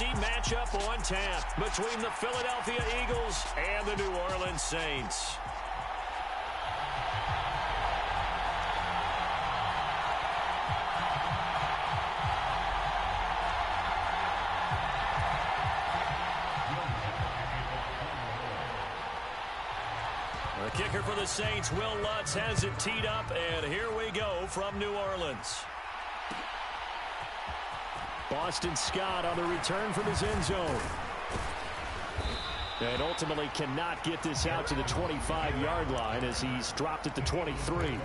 AFC matchup on tap between the Philadelphia Eagles and the New Orleans Saints. The kicker for the Saints, Will Lutz, has it teed up, and here we go from New Orleans. Boston Scott on the return from his end zone. And ultimately cannot get this out to the 25-yard line as he's dropped at the 23.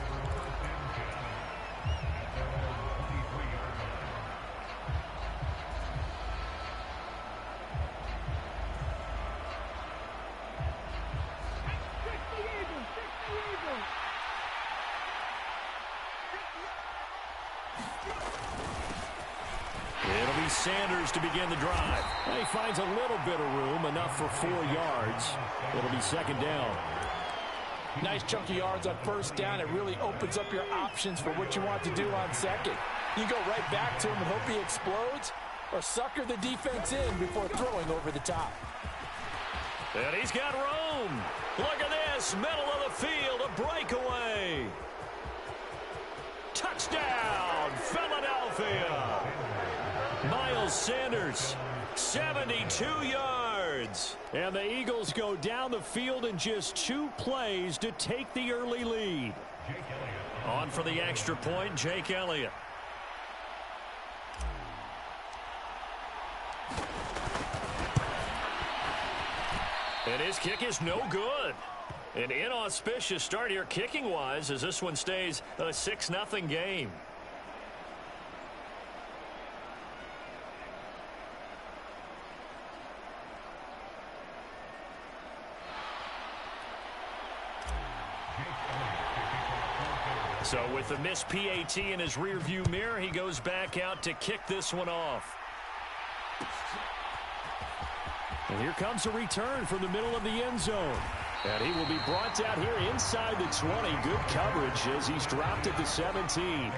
Sanders to begin the drive. And he finds a little bit of room, enough for 4 yards. It'll be second down. Nice chunky yards on first down. It really opens up your options for what you want to do on second. You go right back to him and hope he explodes, or sucker the defense in before throwing over the top. And he's got room. Look at this, middle of the field, a breakaway. Touchdown, Philadelphia. Miles Sanders, 72 yards. And the Eagles go down the field in just 2 plays to take the early lead. On for the extra point, Jake Elliott. And his kick is no good. An inauspicious start here kicking-wise as this one stays a 6-0 game. So with the missed PAT in his rearview mirror, he goes back out to kick this one off. And here comes a return from the middle of the end zone. And he will be brought down here inside the 20. Good coverage as he's dropped at the 17.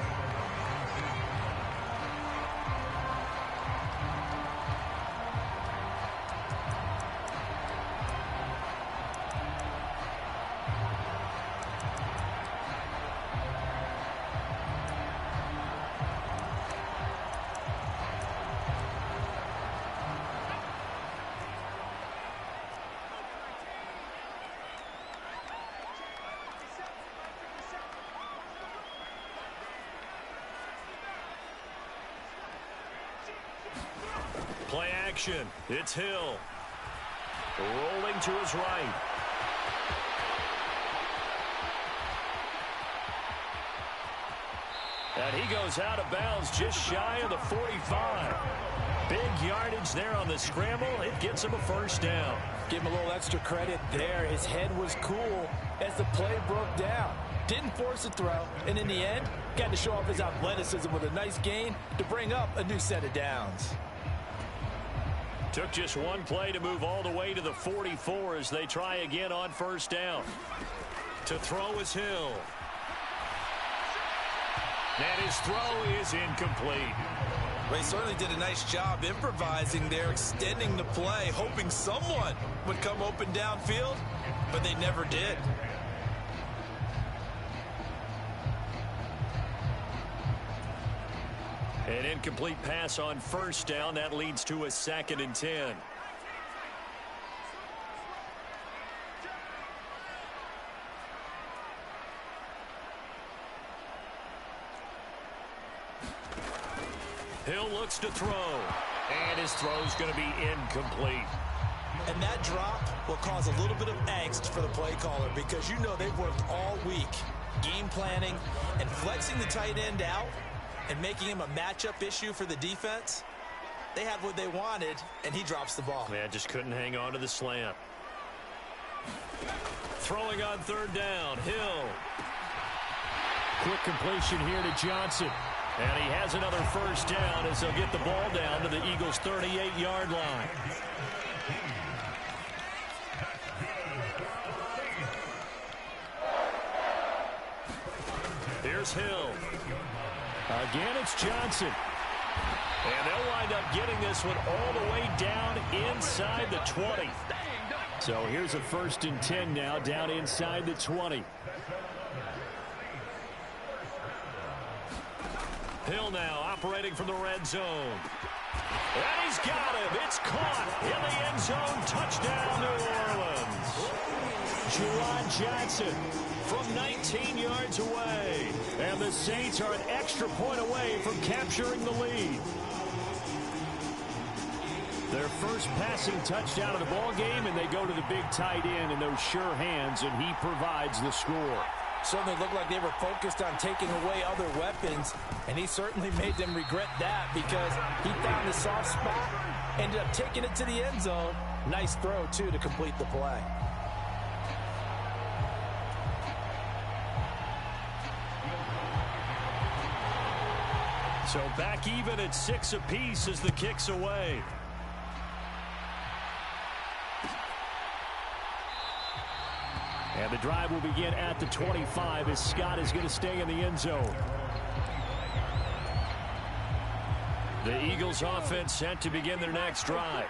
Play action. It's Hill. Rolling to his right. And he goes out of bounds just shy of the 45. Big yardage there on the scramble. It gets him a first down. Give him a little extra credit there. His head was cool as the play broke down. Didn't force a throw, and in the end, got to show off his athleticism with a nice gain to bring up a new set of downs. Took just one play to move all the way to the 44 as they try again on first down. To throw is Hill. And his throw is incomplete. They certainly did a nice job improvising there, extending the play, hoping someone would come open downfield, but they never did. An incomplete pass on first down. That leads to a 2nd and 10. Hill looks to throw. And his throw's going to be incomplete. And that drop will cause a little bit of angst for the play caller because you know they've worked all week game planning and flexing the tight end out and making him a matchup issue for the defense. They had what they wanted, and he drops the ball. Man, just couldn't hang on to the slant. Throwing on third down, Hill. Quick completion here to Johnson. And he has another first down as they'll get the ball down to the Eagles' 38-yard line. Here's Hill. Again, it's Johnson. And they'll wind up getting this one all the way down inside the 20. So here's a 1st and 10 now, down inside the 20. Hill now operating from the red zone. And he's got him. It's caught in the end zone. Touchdown, New Orleans. Juwan Johnson from 19 yards away. And the Saints are an extra point away from capturing the lead. Their first passing touchdown of the ball game, and they go to the big tight end in those sure hands, and he provides the score. Certainly looked like they were focused on taking away other weapons, and he certainly made them regret that because he found the soft spot, ended up taking it to the end zone. Nice throw, too, to complete the play. So back even at 6 apiece as the kick's away. And the drive will begin at the 25 as Scott is going to stay in the end zone. The Eagles offense set to begin their next drive.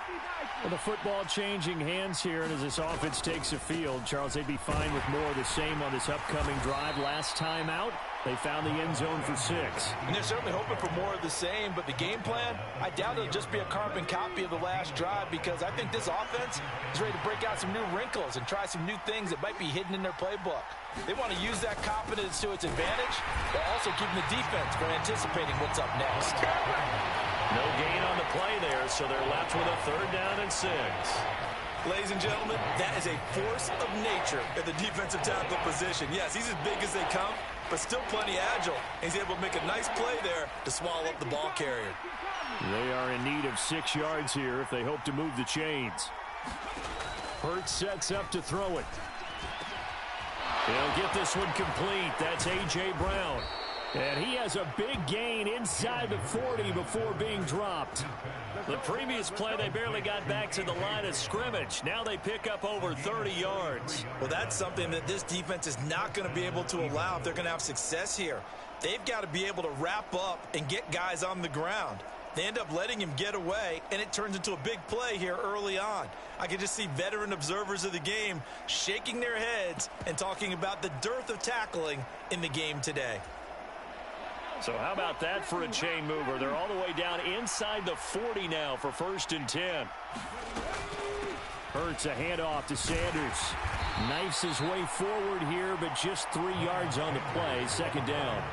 Well, the football changing hands here, and as this offense takes the field, Charles, they'd be fine with more of the same on this upcoming drive. Last time out, they found the end zone for 6. And they're certainly hoping for more of the same, but the game plan, I doubt it'll just be a carbon copy of the last drive because I think this offense is ready to break out some new wrinkles and try some new things that might be hidden in their playbook. They want to use that confidence to its advantage, but also keeping the defense from anticipating what's up next. No gain on the play there, so they're left with a 3rd down and 6. Ladies and gentlemen, that is a force of nature at the defensive tackle position. Yes, he's as big as they come, but still plenty agile. He's able to make a nice play there to swallow up the ball carrier. They are in need of 6 yards here if they hope to move the chains. Hurts sets up to throw it. He'll get this one complete. That's A.J. Brown. And he has a big gain inside the 40 before being dropped. The previous play, they barely got back to the line of scrimmage. Now they pick up over 30 yards. Well, that's something that this defense is not going to be able to allow if they're going to have success here. They've got to be able to wrap up and get guys on the ground. They end up letting him get away, and it turns into a big play here early on. I can just see veteran observers of the game shaking their heads and talking about the dearth of tackling in the game today. So how about that for a chain mover? They're all the way down inside the 40 now for 1st and 10. Hurts a handoff to Sanders. Knifes his way forward here, but just 3 yards on the play. 2nd down.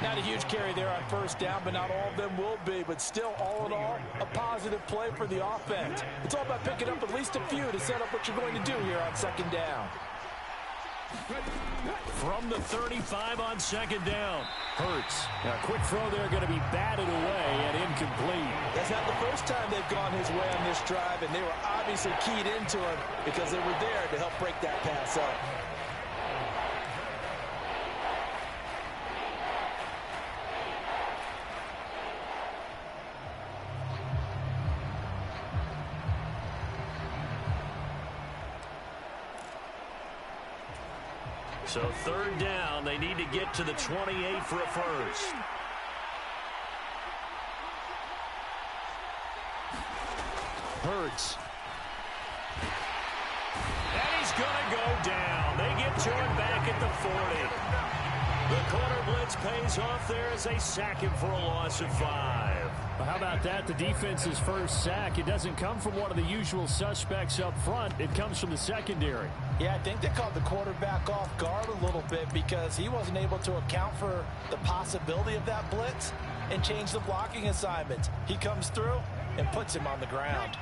Not a huge carry there on 1st down, but not all of them will be. But still, all in all, a positive play for the offense. It's all about picking up at least a few to set up what you're going to do here on 2nd down. From the 35 on 2nd down. Hurts. Now, a quick throw there going to be batted away and incomplete. That's not the first time they've gone his way on this drive, and they were obviously keyed into him because they were there to help break that pass up. So 3rd down, they need to get to the 28 for a first. Hurts. And he's going to go down. They get to him back at the 40. The corner blitz pays off there as they sack him for a loss of 5. Well, how about that? The defense's first sack. It doesn't come from one of the usual suspects up front. It comes from the secondary. Yeah, I think they caught the quarterback off guard a little bit because he wasn't able to account for the possibility of that blitz and change the blocking assignment. He comes through and puts him on the ground.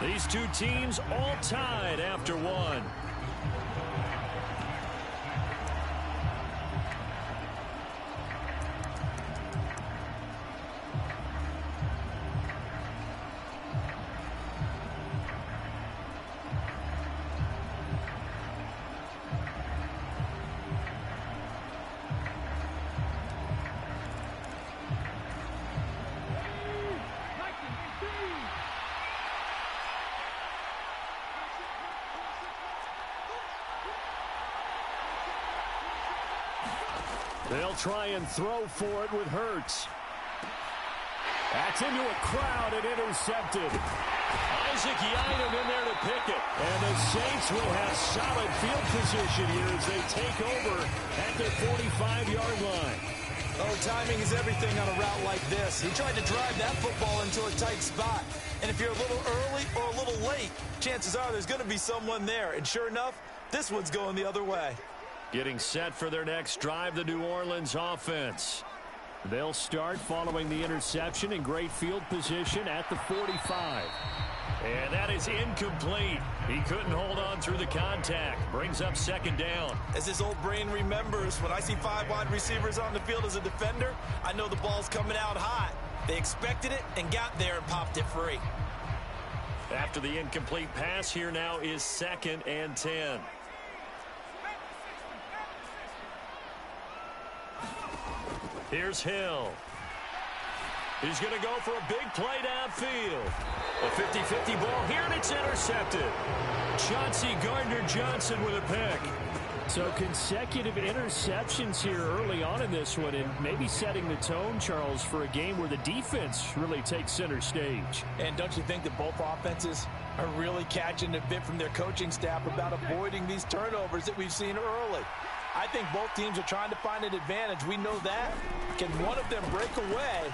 These two teams all tied after one. They'll try and throw for it with Hurts. That's into a crowd and intercepted. Isaac Yianum in there to pick it. And the Saints will have solid field position here as they take over at their 45-yard line. Oh, timing is everything on a route like this. He tried to drive that football into a tight spot. And if you're a little early or a little late, chances are there's going to be someone there. And sure enough, this one's going the other way. Getting set for their next drive, the New Orleans offense. They'll start following the interception in great field position at the 45. And that is incomplete. He couldn't hold on through the contact. Brings up second down. As his old brain remembers, when I see 5 wide receivers on the field as a defender, I know the ball's coming out hot. They expected it and got there and popped it free. After the incomplete pass, here now is 2nd and 10. Here's Hill. He's going to go for a big play downfield. A 50-50 ball here, and it's intercepted. Chauncey Gardner-Johnson with a pick. So consecutive interceptions here early on in this one, and maybe setting the tone, Charles, for a game where the defense really takes center stage. And don't you think that both offenses are really catching a bit from their coaching staff about avoiding these turnovers that we've seen early? I think both teams are trying to find an advantage. We know that. Can one of them break away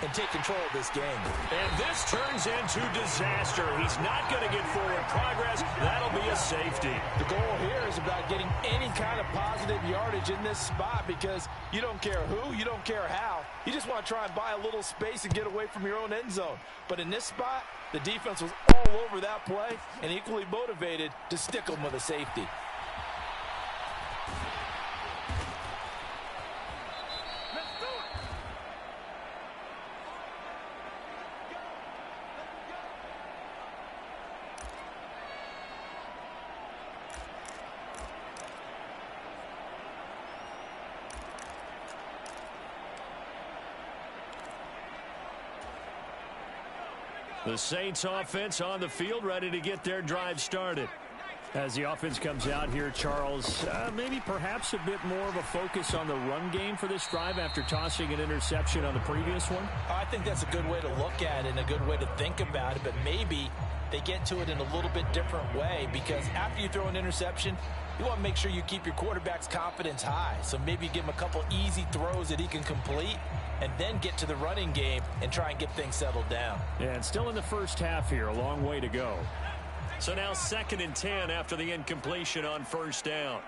and take control of this game? And this turns into disaster. He's not going to get forward progress. That'll be a safety. The goal here is about getting any kind of positive yardage in this spot because you don't care who, you don't care how. You just want to try and buy a little space and get away from your own end zone. But in this spot, the defense was all over that play and equally motivated to stick them with a safety. The Saints offense on the field, ready to get their drive started. As the offense comes out here, Charles, maybe perhaps a bit more of a focus on the run game for this drive after tossing an interception on the previous one? I think that's a good way to look at it and a good way to think about it, but maybe they get to it in a little bit different way because after you throw an interception, you want to make sure you keep your quarterback's confidence high. So maybe give him a couple easy throws that he can complete and then get to the running game and try and get things settled down. Yeah, and still in the first half here, a long way to go. So now 2nd and 10 after the incompletion on first down.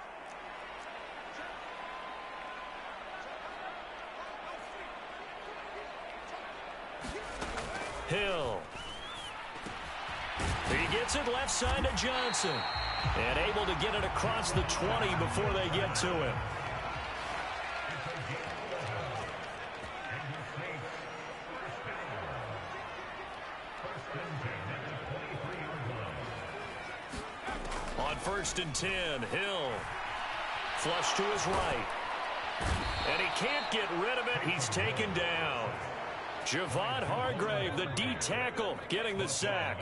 Hill. He gets it left side to Johnson. And able to get it across the 20 before they get to him. On 1st and 10, Hill. Flush to his right. And he can't get rid of it. He's taken down. Javon Hargrave, the D tackle, getting the sack.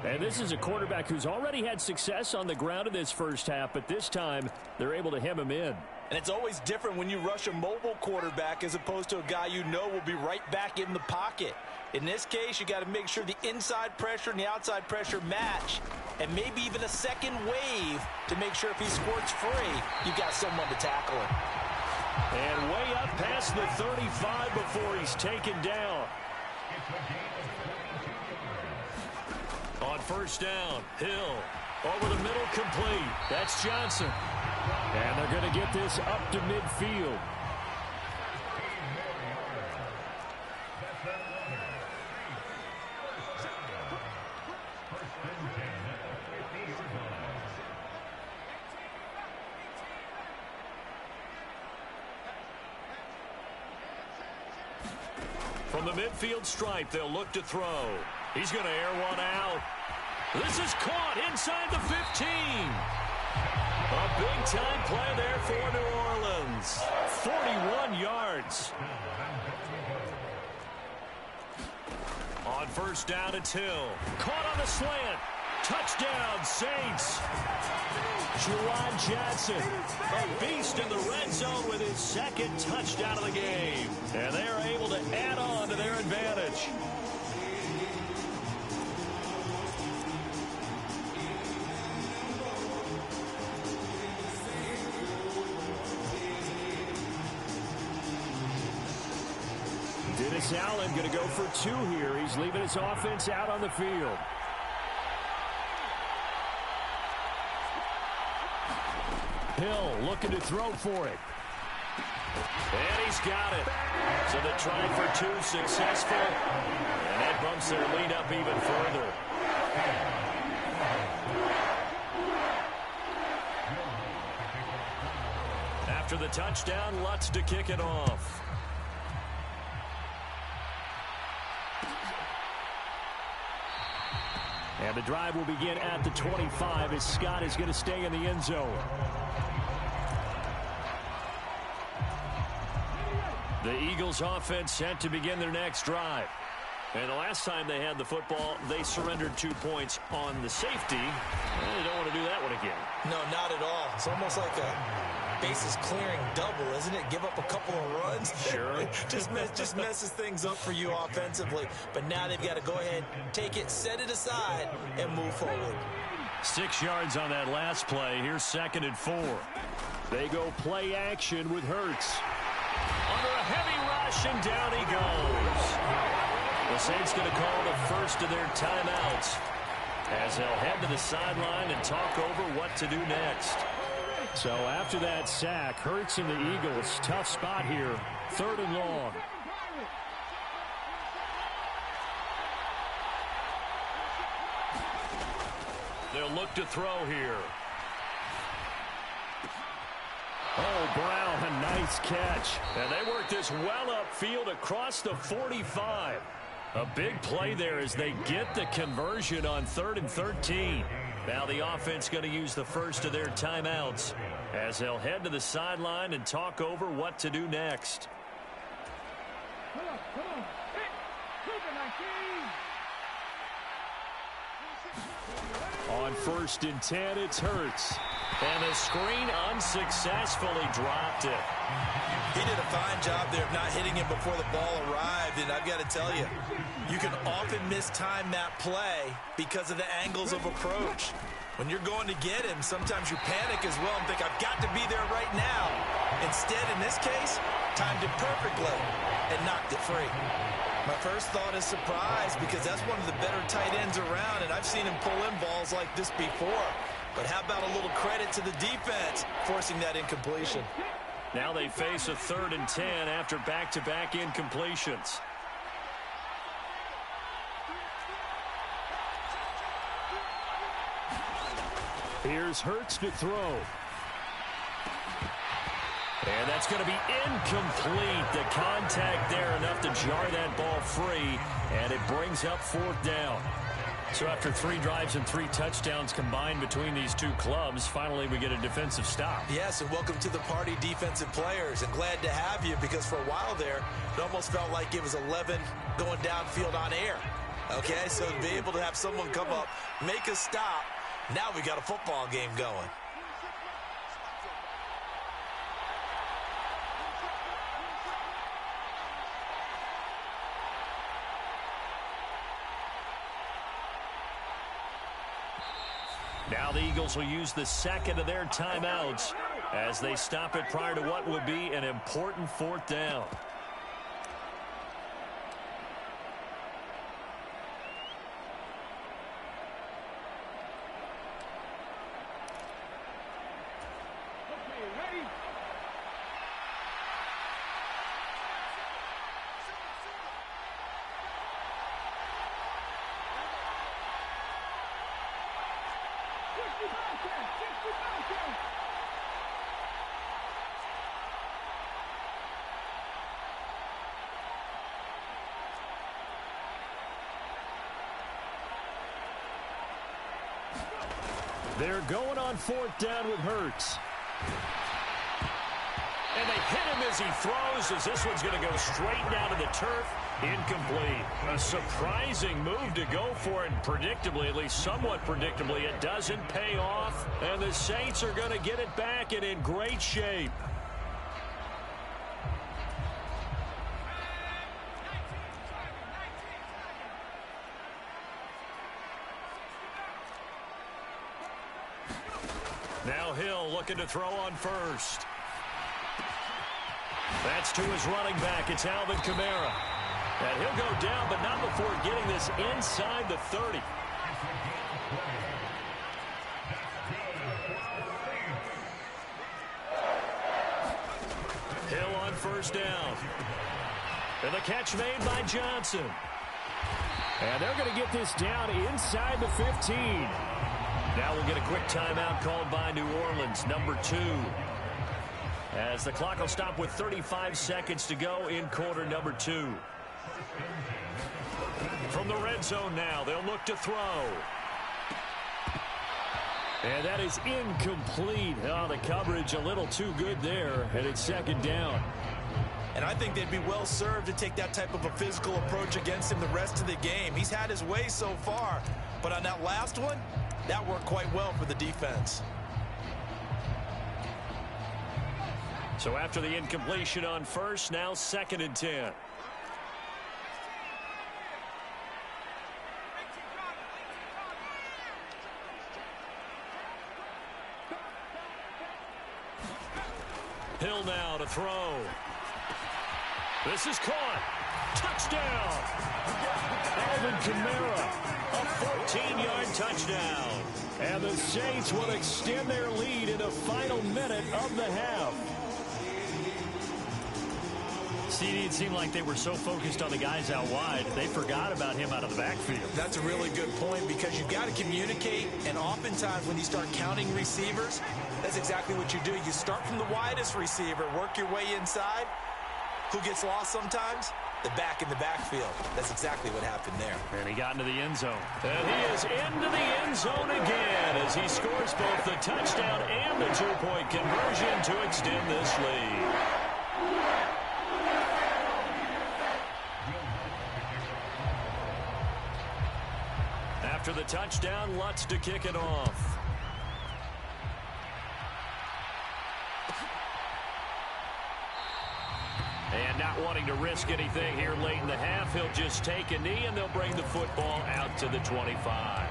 And this is a quarterback who's already had success on the ground in this first half, but this time they're able to hem him in. And it's always different when you rush a mobile quarterback as opposed to a guy you know will be right back in the pocket. In this case, you got to make sure the inside pressure and the outside pressure match, and maybe even a second wave to make sure if he squirts free, you've got someone to tackle him. And way up past the 35 before he's taken down. On first down, Hill over the middle, complete. That's Johnson. And they're going to get this up to midfield. From the midfield stripe, they'll look to throw. He's going to air one out. This is caught inside the 15. A big-time play there for New Orleans. 41 yards. On first down, it's Hill. Caught on the slant. Touchdown, Saints. Juwan Johnson, a beast in the red zone with his second touchdown of the game. And they are able to add on to their advantage. Dennis Allen going to go for two here. He's leaving his offense out on the field. Hill looking to throw for it. And he's got it. So the try for two successful. And that bumps their lead up even further. After the touchdown, Lutz to kick it off. And the drive will begin at the 25 as Scott is going to stay in the end zone. The Eagles offense set to begin their next drive. And the last time they had the football, they surrendered 2 points on the safety. Well, they don't want to do that one again. No, not at all. It's almost like a bases clearing double, isn't it? Give up a couple of runs. Sure. just messes things up for you offensively. But now they've got to go ahead, take it, set it aside, and move forward. 6 yards on that last play. Here's 2nd and 4. They go play action with Hurts. Under a heavy rush, and down he goes. The Saints going to call the first of their timeouts as they'll head to the sideline and talk over what to do next. So after that sack, Hurts and the Eagles, tough spot here, 3rd and long. They'll look to throw here. Oh, Brown, a nice catch. And they work this well upfield across the 45. A big play there as they get the conversion on 3rd and 13. Now the offense going to use the first of their timeouts as they'll head to the sideline and talk over what to do next. On 1st and 10, it's Hurts. And the screen unsuccessfully dropped it. He did a fine job there of not hitting him before the ball arrived. And I've got to tell you, you can often mistime that play because of the angles of approach. When you're going to get him, sometimes you panic as well and think, I've got to be there right now. Instead, in this case, timed it perfectly and knocked it free. My first thought is surprise because that's one of the better tight ends around, and I've seen him pull in balls like this before. But how about a little credit to the defense forcing that incompletion? Now they face a 3rd and 10 after back-to-back incompletions. Here's Hurts to throw. And that's going to be incomplete. The contact there enough to jar that ball free, and it brings up 4th down. So after 3 drives and 3 touchdowns combined between these two clubs, finally we get a defensive stop. Yes, and welcome to the party, defensive players. And glad to have you because for a while there, it almost felt like it was 11 going downfield on air. Okay, so to be able to have someone come up, make a stop, now we got a football game going. Now the Eagles will use the 2nd of their timeouts as they stop it prior to what would be an important 4th down. They're going on 4th down with Hurts. And they hit him as he throws, as this one's going to go straight down to the turf. Incomplete. A surprising move to go for it. Predictably, at least somewhat predictably, it doesn't pay off. And the Saints are going to get it back and in great shape. Now Hill looking to throw on first. That's to his running back. It's Alvin Kamara. And he'll go down, but not before getting this inside the 30. Hill on first down. And the catch made by Johnson. And they're going to get this down inside the 15. Now we'll get a quick timeout called by New Orleans, number 2. As the clock will stop with 35 seconds to go in quarter number 2. From the red zone now, they'll look to throw. And that is incomplete. Oh, the coverage a little too good there, and it's second down. And I think they'd be well served to take that type of a physical approach against him the rest of the game. He's had his way so far, but on that last one, that worked quite well for the defense. So after the incompletion on first, now 2nd and 10. Hill now to throw. This is caught. Touchdown. Alvin Kamara, a 14-yard touchdown. And the Saints will extend their lead in the final minute of the half. CD, it seemed like they were so focused on the guys out wide, they forgot about him out of the backfield. That's a really good point, because you've got to communicate, and oftentimes when you start counting receivers, that's exactly what you do. You start from the widest receiver, work your way inside. Who gets lost sometimes? The back in the backfield. That's exactly what happened there. And he got into the end zone. And he is into the end zone again as he scores both the touchdown and the two-point conversion to extend this lead. After the touchdown, Lutz to kick it off. And not wanting to risk anything here late in the half, he'll just take a knee, and they'll bring the football out to the 25.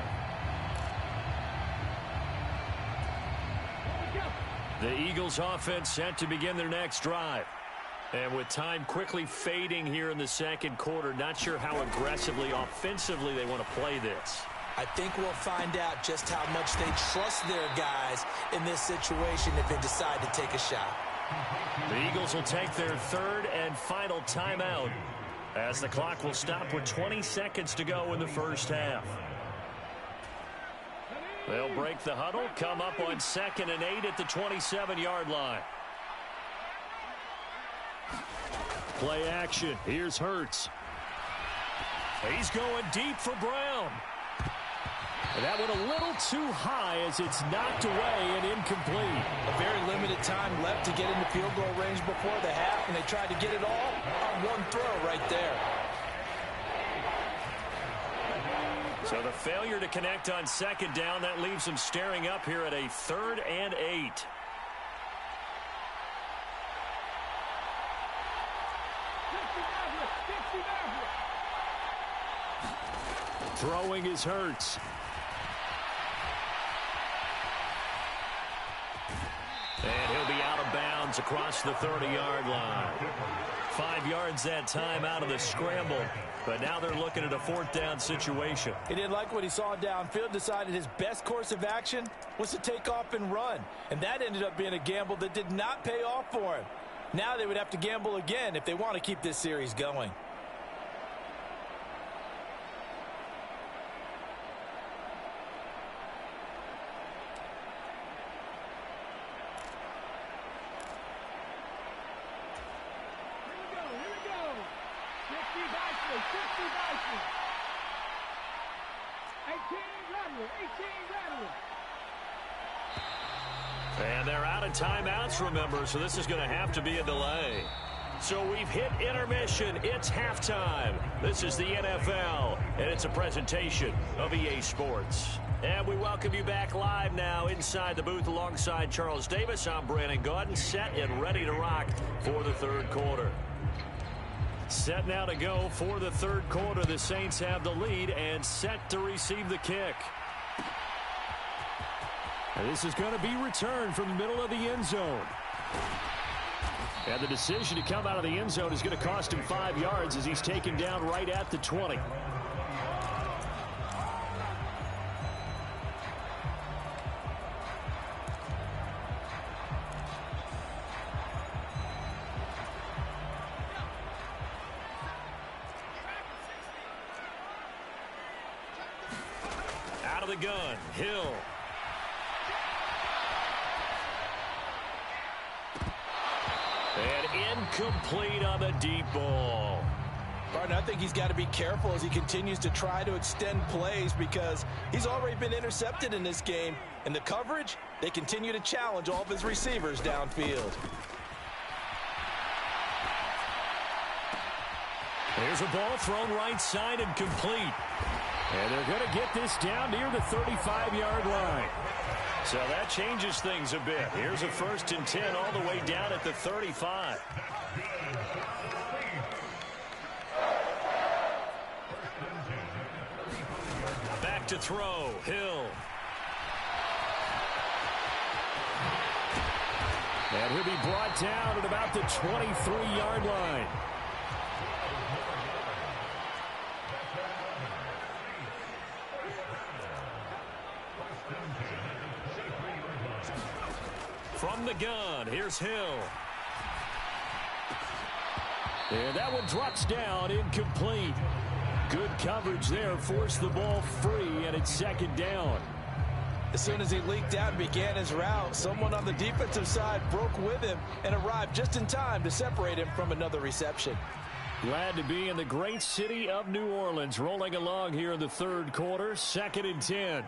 The Eagles offense set to begin their next drive. And with time quickly fading here in the second quarter, not sure how aggressively, offensively they want to play this. I think we'll find out just how much they trust their guys in this situation if they decide to take a shot. The Eagles will take their third and final timeout as the clock will stop with 20 seconds to go in the first half. They'll break the huddle, come up on 2nd and 8 at the 27-yard line. Play action. Here's Hurts. He's going deep for Brown. And that went a little too high as it's knocked away and incomplete. A very limited time left to get into field goal range before the half, and they tried to get it all on one throw right there. So the failure to connect on 2nd down, that leaves them staring up here at a 3rd and 8. Throwing is Hurts. And he'll be out of bounds across the 30-yard line. 5 yards that time out of the scramble. But now they're looking at a 4th down situation. He didn't like what he saw downfield, decided his best course of action was to take off and run. And that ended up being a gamble that did not pay off for him. Now they would have to gamble again if they want to keep this series going. And they're out of timeouts, remember, so this is going to have to be a delay. So we've hit intermission. It's halftime. This is the NFL, and it's a presentation of EA Sports. And we welcome you back live now inside the booth alongside Charles Davis. I'm Brandon Gaudin, set and ready to rock for the third quarter. Set now to go for the third quarter. The Saints have the lead and set to receive the kick. And this is going to be returned from the middle of the end zone. And the decision to come out of the end zone is going to cost him 5 yards as he's taken down right at the 20. Out of the gun, Hill. And incomplete on the deep ball. Partner, I think he's got to be careful as he continues to try to extend plays because he's already been intercepted in this game. And the coverage, they continue to challenge all of his receivers downfield. There's a ball thrown right side and complete. And they're going to get this down near the 35-yard line. So that changes things a bit. Here's a 1st and 10 all the way down at the 35. Back to throw, Hill. And he'll be brought down at about the 23-yard line. From the gun, here's Hill. And that one drops down, incomplete. Good coverage there, forced the ball free, and it's 2nd down. As soon as he leaked out and began his route, someone on the defensive side broke with him and arrived just in time to separate him from another reception. Glad to be in the great city of New Orleans, rolling along here in the third quarter, 2nd and 10.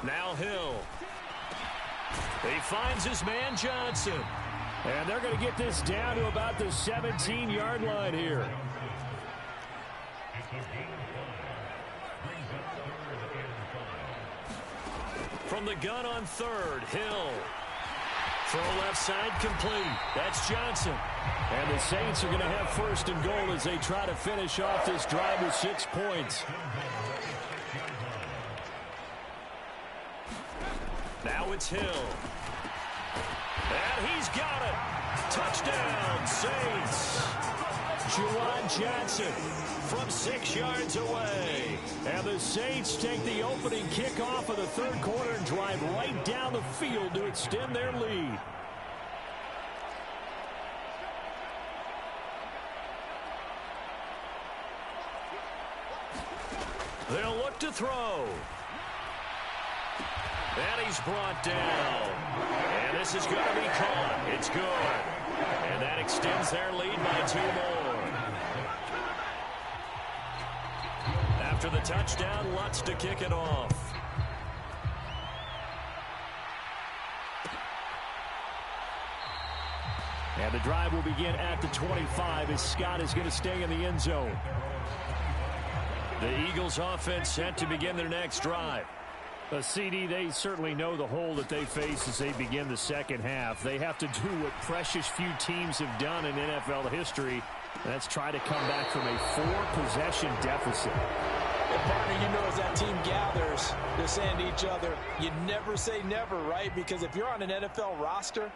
Now Hill. He finds his man Johnson. And they're going to get this down to about the 17-yard line here. From the gun on 3rd, Hill. Throw left side complete. That's Johnson. And the Saints are going to have 1st and goal as they try to finish off this drive with 6 points. Now it's Hill. And he's got it. Touchdown, Saints. Juwan Johnson from 6 yards away. And the Saints take the opening kickoff of the third quarter and drive right down the field to extend their lead. They'll look to throw. And he's brought down. And this is going to be caught. It's good. And that extends their lead by 2 more. After the touchdown, Lutz to kick it off. And the drive will begin at the 25 as Scott is going to stay in the end zone. The Eagles offense set to begin their next drive. CD, they certainly know the hole that they face as they begin the second half. They have to do what precious few teams have done in NFL history. That's try to come back from a 4-possession deficit. And partner, you know, as that team gathers, they're saying to each other, you never say never, right? Because if you're on an NFL roster,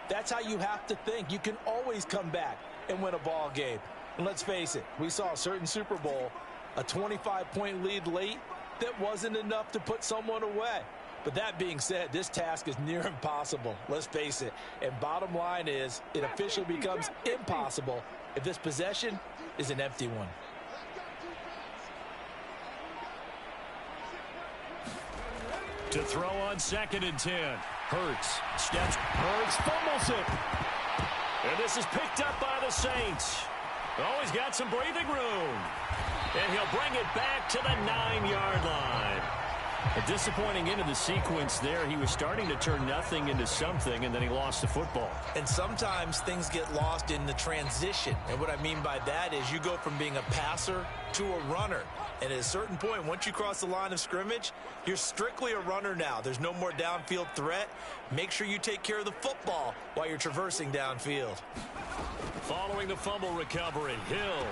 that's how you have to think. You can always come back and win a ball game. And let's face it, we saw a certain Super Bowl, a 25-point lead late, that wasn't enough to put someone away. But that being said, this task is near impossible. Let's face it. And bottom line is, it officially becomes impossible if this possession is an empty one. To throw on 2nd and 10. Hurts. Steps. Hurts fumbles it. And this is picked up by the Saints. Oh, he's got some breathing room. And he'll bring it back to the 9-yard line. A disappointing end of the sequence there. He was starting to turn nothing into something, and then he lost the football. And sometimes things get lost in the transition. And what I mean by that is you go from being a passer to a runner. And at a certain point, once you cross the line of scrimmage, you're strictly a runner now. There's no more downfield threat. Make sure you take care of the football while you're traversing downfield. Following the fumble recovery, Hill.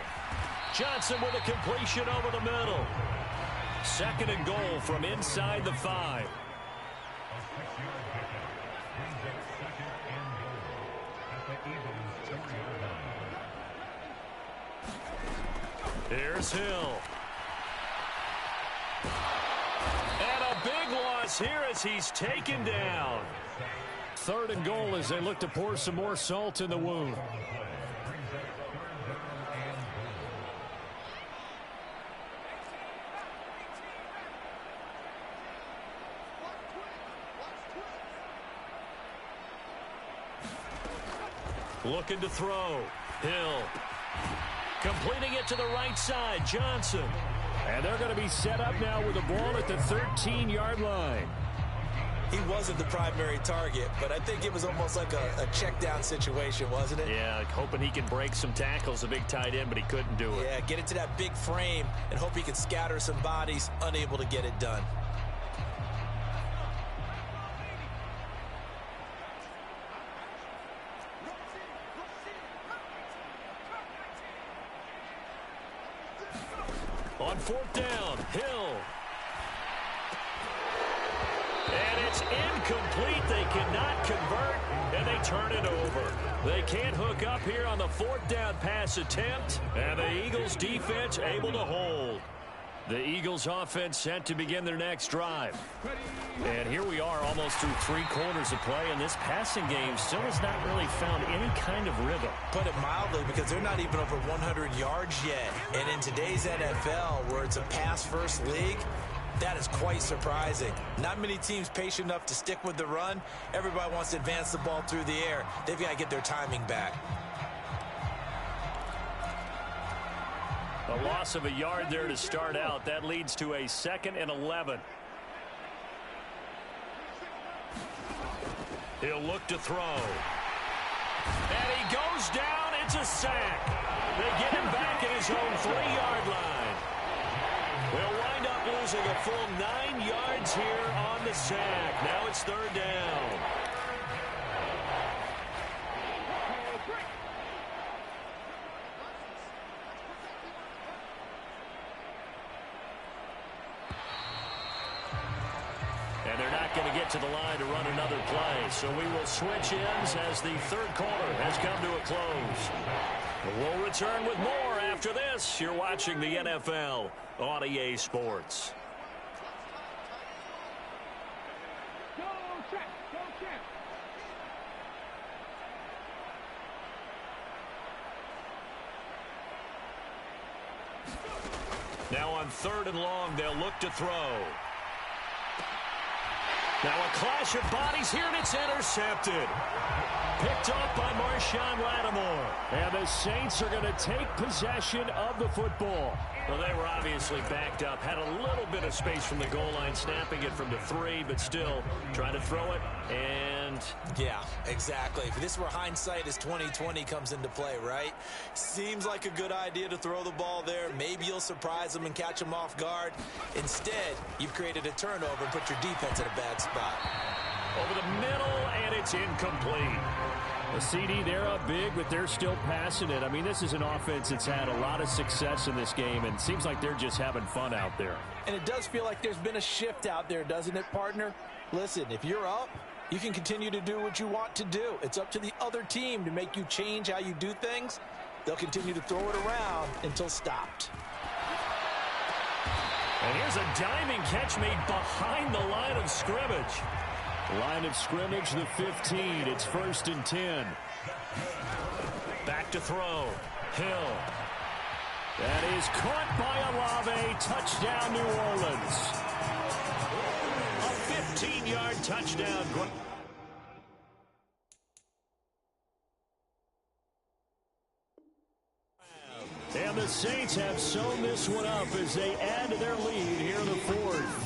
Johnson with a completion over the middle. 2nd and goal from inside the 5. Here's Hill. And a big loss here as he's taken down. 3rd and goal as they look to pour some more salt in the wound. Looking to throw. Hill. Completing it to the right side. Johnson. And they're going to be set up now with the ball at the 13-yard line. He wasn't the primary target, but I think it was almost like a check down situation, wasn't it? Yeah, hoping he can break some tackles, a big tight end, but he couldn't do it. Yeah, get into that big frame and hope he can scatter some bodies, unable to get it done. On 4th down, Hill. And it's incomplete. They cannot convert, and they turn it over. They can't hook up here on the 4th down pass attempt, and the Eagles defense able to hold. The Eagles offense set to begin their next drive. And here we are almost through 3 quarters of play, and this passing game still has not really found any kind of rhythm. Put it mildly, because they're not even over 100 yards yet. And in today's NFL, where it's a pass-first league, that is quite surprising. Not many teams patient enough to stick with the run. Everybody wants to advance the ball through the air. They've got to get their timing back. A loss of a yard there to start out. That leads to a 2nd and 11. He'll look to throw. And he goes down. It's a sack. They get him back at his own 3-yard line. We'll wind up losing a full 9 yards here on the sack. Now it's 3rd down. And they're not going to get to the line to run another play. So we will switch ends as the 3rd quarter has come to a close. We'll return with more after this. You're watching the NFL on EA Sports. Now on 3rd and long, they'll look to throw. Now a clash of bodies here, and it's intercepted. Picked up by Marshawn Lattimore. And the Saints are going to take possession of the football. Well, they were obviously backed up. Had a little bit of space from the goal line, snapping it from the 3, but still trying to throw it. And yeah, exactly. This is where hindsight is 20/20 comes into play, right? Seems like a good idea to throw the ball there. Maybe you'll surprise them and catch them off guard. Instead, you've created a turnover and put your defense in a bad spot. Over the middle, and it's incomplete. A CD, they're up big, but they're still passing it. I mean, this is an offense that's had a lot of success in this game, and it seems like they're just having fun out there. And it does feel like there's been a shift out there, doesn't it, partner? Listen, if you're up, you can continue to do what you want to do. It's up to the other team to make you change how you do things. They'll continue to throw it around until stopped. And here's a diving catch made behind the line of scrimmage. Line of scrimmage, the 15. It's 1st and 10. Back to throw. Hill. That is caught by Olave. Touchdown, New Orleans. A 15-yard touchdown. And the Saints have sewn this one up as they add to their lead here in the 4th.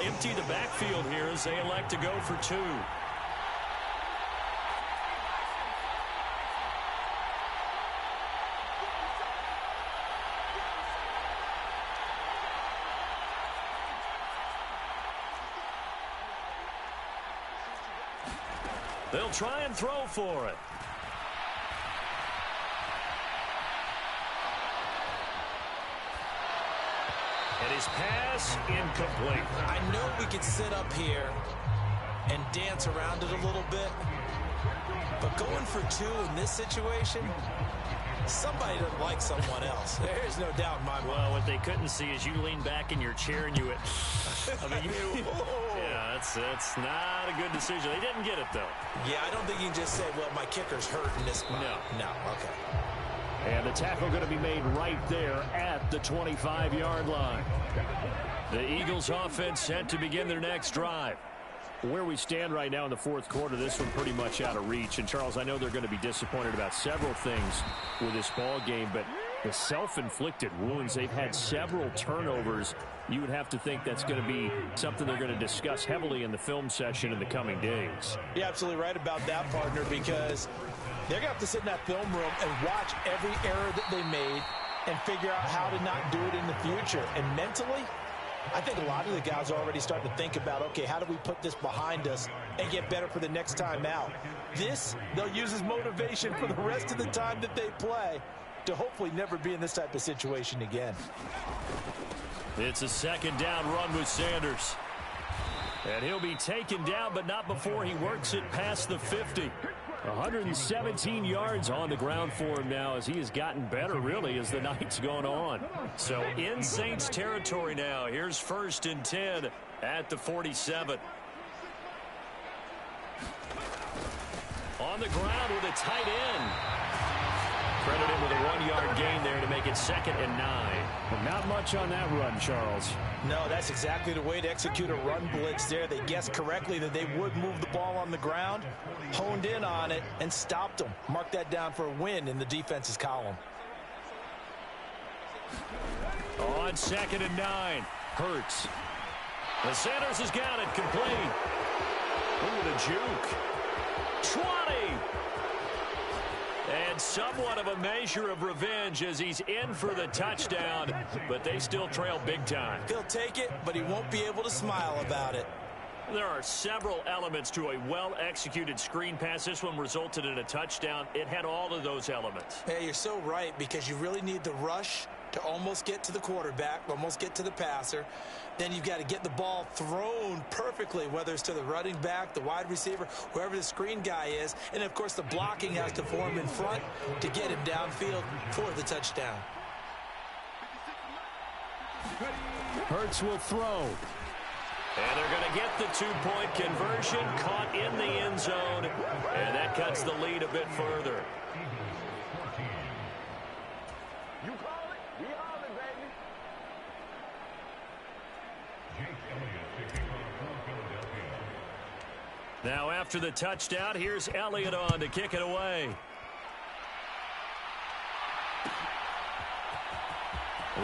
empty the backfield here as they elect to go for 2. They'll try and throw for it. And his pass incomplete. I know we could sit up here and dance around it a little bit, but going for 2 in this situation, somebody doesn't like someone else. There's no doubt in my mind. Well, what they couldn't see is you lean back in your chair and you went, I mean, yeah, that's not a good decision. They didn't get it, though. Yeah, I don't think you can just say, well, my kicker's hurt in this spot. No, okay. And the tackle going to be made right there at the 25-yard line. The Eagles offense set to begin their next drive. Where we stand right now in the fourth quarter, this one pretty much out of reach. And, Charles, I know they're going to be disappointed about several things with this ball game, but the self-inflicted wounds, they've had several turnovers. You would have to think that's going to be something they're going to discuss heavily in the film session in the coming days. You're absolutely right about that, partner, because they're going to have to sit in that film room and watch every error that they made and figure out how to not do it in the future. And mentally, I think a lot of the guys are already starting to think about, okay, how do we put this behind us and get better for the next time out? This, they'll use as motivation for the rest of the time that they play to hopefully never be in this type of situation again. It's a second down run with Sanders. And he'll be taken down, but not before he works it past the 50. 117 yards on the ground for him now as he has gotten better, really, as the night's gone on. So in Saints territory now. Here's 1st and 10 at the 47. On the ground with a tight end. Credit him with a 1-yard gain there to make it 2nd and 9. But not much on that run, Charles. No, that's exactly the way to execute a run blitz there. They guessed correctly that they would move the ball on the ground, honed in on it, and stopped them. Mark that down for a win in the defense's column. On 2nd and 9, Hurts. The Sanders has got it complete. Ooh, the juke. 20. And somewhat of a measure of revenge as he's in for the touchdown, but they still trail big time. He'll take it, but he won't be able to smile about it. There are several elements to a well-executed screen pass. This one resulted in a touchdown. It had all of those elements. Yeah, you're so right, because you really need the rush to almost get to the quarterback, almost get to the passer. Then you've got to get the ball thrown perfectly, whether it's to the running back, the wide receiver, whoever the screen guy is. And, of course, the blocking has to form in front to get him downfield for the touchdown. Hurts will throw. And they're going to get the 2-point conversion, caught in the end zone, and that cuts the lead a bit further. Now after the touchdown, here's Elliott on to kick it away.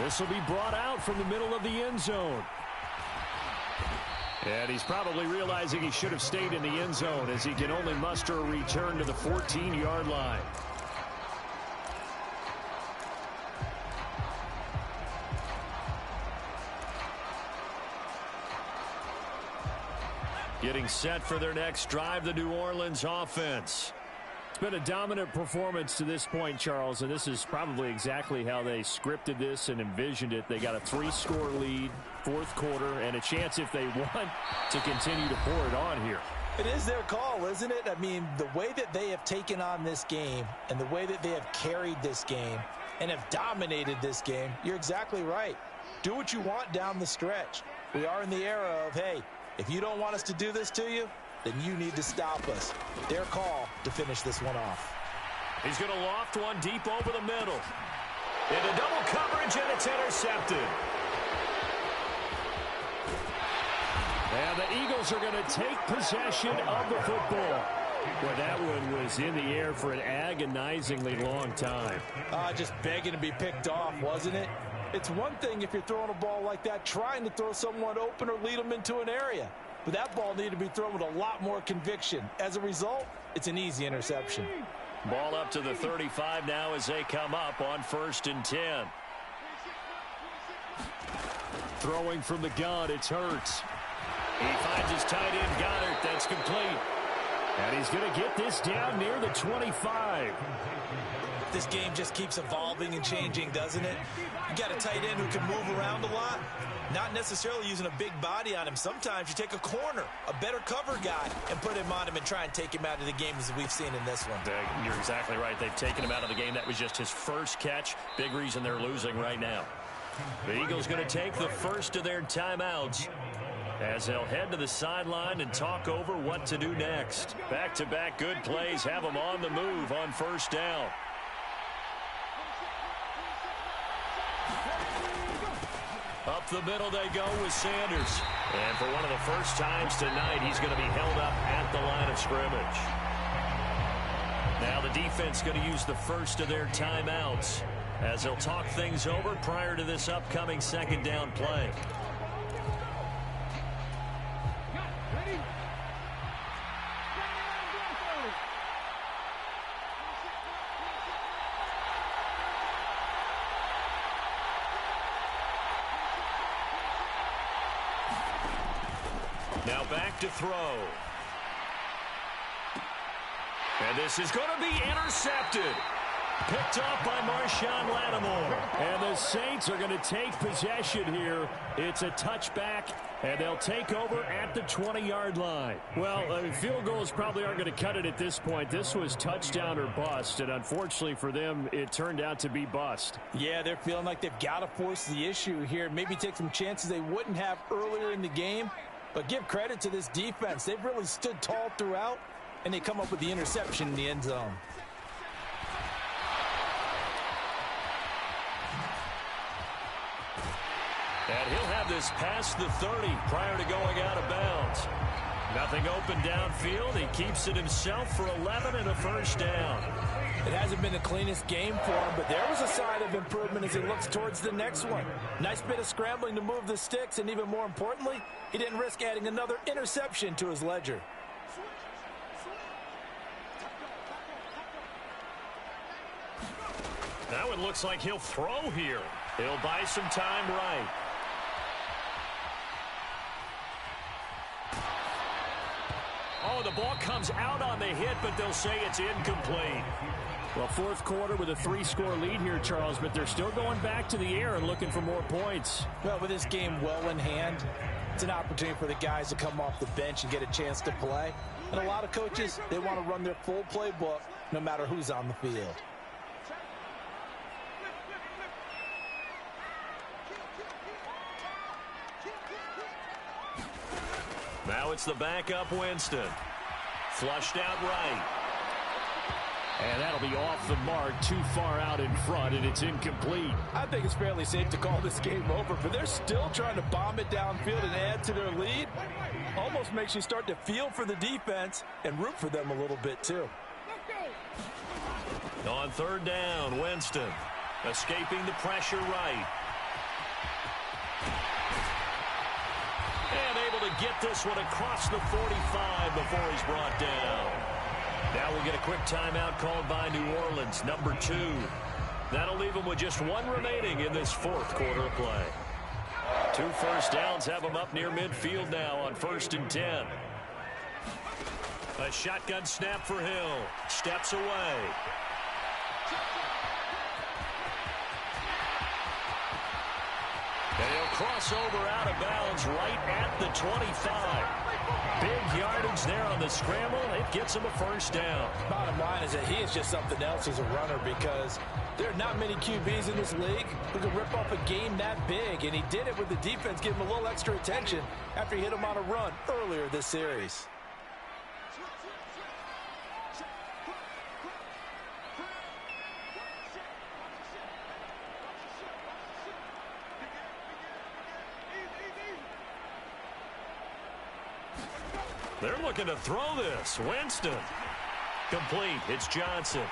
This will be brought out from the middle of the end zone. And he's probably realizing he should have stayed in the end zone as he can only muster a return to the 14-yard line. Getting set for their next drive, the New Orleans offense. It's been a dominant performance to this point, Charles, and this is probably exactly how they scripted this and envisioned it. They got a 3-score lead, fourth quarter, and a chance, if they want, to continue to pour it on here. It is their call, isn't it? I mean, the way that they have taken on this game and the way that they have carried this game and have dominated this game, you're exactly right. Do what you want down the stretch. We are in the era of, hey, if you don't want us to do this to you, then you need to stop us. Their call to finish this one off. He's going to loft one deep over the middle. Into double coverage, and it's intercepted. And the Eagles are going to take possession of the football. Well, that one was in the air for an agonizingly long time. Just begging to be picked off, wasn't it? It's one thing if you're throwing a ball like that, trying to throw someone open or lead them into an area. But that ball needed to be thrown with a lot more conviction. As a result, it's an easy interception. Ball up to the 35 now as they come up on 1st and 10. Throwing from the gun, it's Hurts. He finds his tight end, Goddard. That's complete. And he's going to get this down near the 25. This game just keeps evolving and changing, doesn't it? You got a tight end who can move around a lot, not necessarily using a big body on him. Sometimes you take a corner, a better cover guy, and put him on him and try and take him out of the game as we've seen in this one. You're exactly right. They've taken him out of the game. That was just his first catch. Big reason they're losing right now. The Eagles going to take the first of their timeouts as they'll head to the sideline and talk over what to do next. Back-to-back good plays have them on the move on 1st down. Up the middle they go with Sanders. And for one of the first times tonight, he's going to be held up at the line of scrimmage. Now the defense going to use the first of their timeouts as they'll talk things over prior to this upcoming 2nd down play. Now back to throw. And this is going to be intercepted. Picked off by Marshawn Lattimore. And the Saints are going to take possession here. It's a touchback, and they'll take over at the 20-yard line. Well, field goals probably aren't going to cut it at this point. This was touchdown or bust, and unfortunately for them, it turned out to be bust. Yeah, they're feeling like they've got to force the issue here. Maybe take some chances they wouldn't have earlier in the game. But give credit to this defense. They've really stood tall throughout, and they come up with the interception in the end zone. And he'll have this past the 30 prior to going out of bounds. Nothing open downfield. He keeps it himself for 11 and a 1st down. It hasn't been the cleanest game for him, but there was a sign of improvement as he looks towards the next one. Nice bit of scrambling to move the sticks, and even more importantly, he didn't risk adding another interception to his ledger. Now it looks like he'll throw here. He'll buy some time right. Oh, the ball comes out on the hit, but they'll say it's incomplete. Well, 4th quarter with a 3-score lead here, Charles, but they're still going back to the air and looking for more points. Well, with this game well in hand, it's an opportunity for the guys to come off the bench and get a chance to play. And a lot of coaches, they want to run their full playbook no matter who's on the field. Now it's the backup Winston. Flushed out right. And that'll be off the mark, too far out in front, and it's incomplete. I think it's fairly safe to call this game over, but they're still trying to bomb it downfield and add to their lead. Almost makes you start to feel for the defense and root for them a little bit, too. On 3rd down, Winston escaping the pressure right. And able to get this one across the 45 before he's brought down. Now we'll get a quick timeout called by New Orleans, number 2. That'll leave them with just 1 remaining in this 4th quarter of play. 2 first downs have them up near midfield now on 1st and 10. A shotgun snap for Hill. Steps away. And he'll cross over out of bounds right at the 25. Big yardage there on the scramble. It gets him a 1st down. Bottom line is that he is just something else as a runner because there are not many QBs in this league who can rip off a game that big, and he did it with the defense giving him a little extra attention after he hit him on a run earlier this series. They're looking to throw this. Winston. Complete. It's Johnson.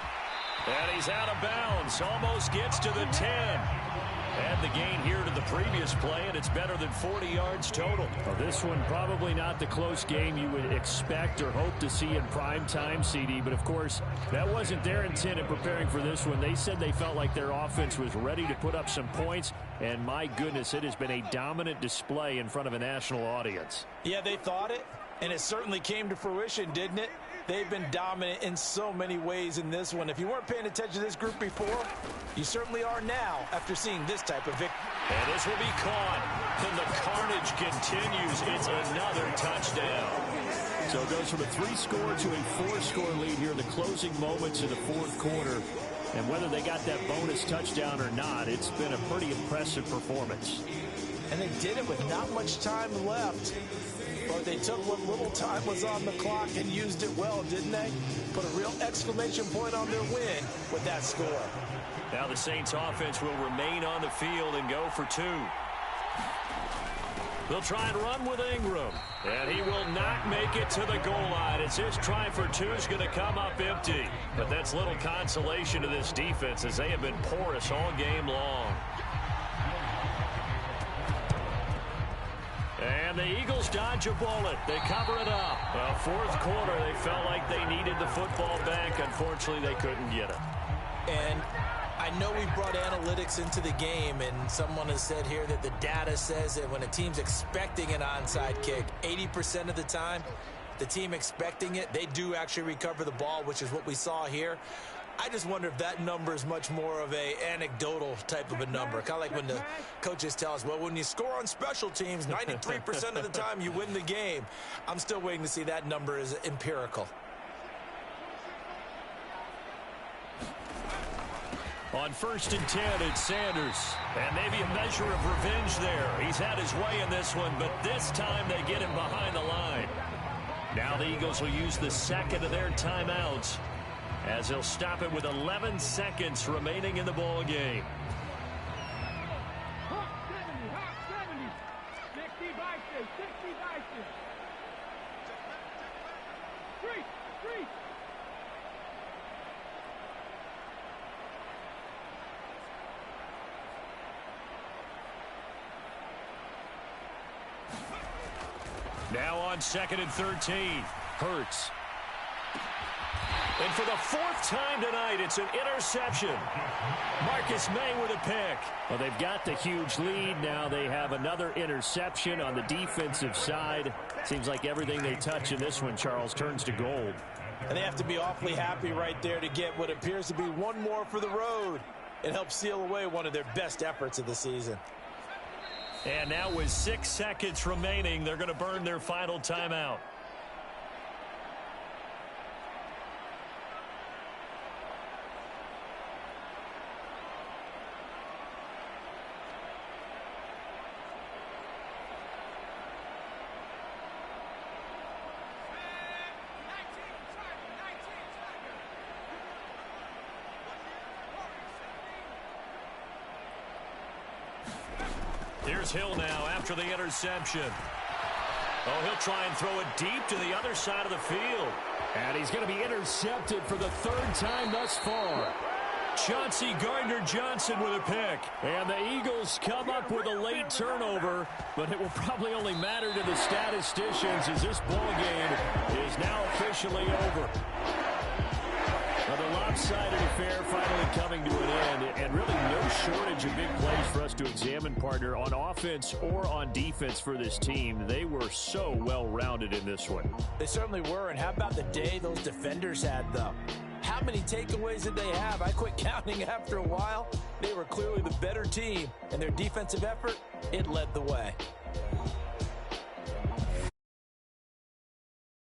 And he's out of bounds. Almost gets to the 10. And add the gain here to the previous play, and it's better than 40 yards total. Well, this one probably not the close game you would expect or hope to see in prime time, CD. But, of course, that wasn't their intent in preparing for this one. They said they felt like their offense was ready to put up some points. And, my goodness, it has been a dominant display in front of a national audience. Yeah, they thought it, and it certainly came to fruition, didn't it? They've been dominant in so many ways in this one. If you weren't paying attention to this group before, you certainly are now after seeing this type of victory. And this will be caught. And the carnage continues. It's another touchdown. So it goes from a 3-score to a 4-score lead here in the closing moments of the fourth quarter. And whether they got that bonus touchdown or not, it's been a pretty impressive performance. And they did it with not much time left. But they took what little time was on the clock and used it well, didn't they? Put a real exclamation point on their win with that score. Now the Saints offense will remain on the field and go for 2. They'll try and run with Ingram. And he will not make it to the goal line as his try for 2 is going to come up empty. But that's little consolation to this defense as they have been porous all game long. And the Eagles dodge a bullet. They cover it up. Well, fourth quarter, they felt like they needed the football back. Unfortunately, they couldn't get it. And I know we brought analytics into the game, and someone has said here that the data says that when a team's expecting an onside kick, 80% of the time, the team expecting it, they do actually recover the ball, which is what we saw here. I just wonder if that number is much more of a anecdotal type of a number. Kind of like when the coaches tell us, well, when you score on special teams, 93% of the time you win the game. I'm still waiting to see that number is empirical. On 1st and 10, it's Sanders. And maybe a measure of revenge there. He's had his way in this one, but this time they get him behind the line. Now the Eagles will use the second of their timeouts as they'll stop it with 11 seconds remaining in the ball game. Now on 2nd and 13, Hurts. And for the 4th time tonight, it's an interception. Marcus May with a pick. Well, they've got the huge lead. Now they have another interception on the defensive side. Seems like everything they touch in this one, Charles, turns to gold. And they have to be awfully happy right there to get what appears to be one more for the road. It helps seal away one of their best efforts of the season. And now with 6 seconds remaining, they're going to burn their final timeout. Here's Hill now after the interception. Oh, he'll try and throw it deep to the other side of the field. And he's going to be intercepted for the 3rd time thus far. Chauncey Gardner-Johnson with a pick. And the Eagles come up with a late turnover, but it will probably only matter to the statisticians as this ball game is now officially over. Well, the lopsided affair finally coming to an end, and really no shortage of big plays for us to examine, partner, on offense or on defense for this team. They were so well-rounded in this one. They certainly were, and how about the day those defenders had, though? How many takeaways did they have? I quit counting after a while. They were clearly the better team, and their defensive effort, it led the way.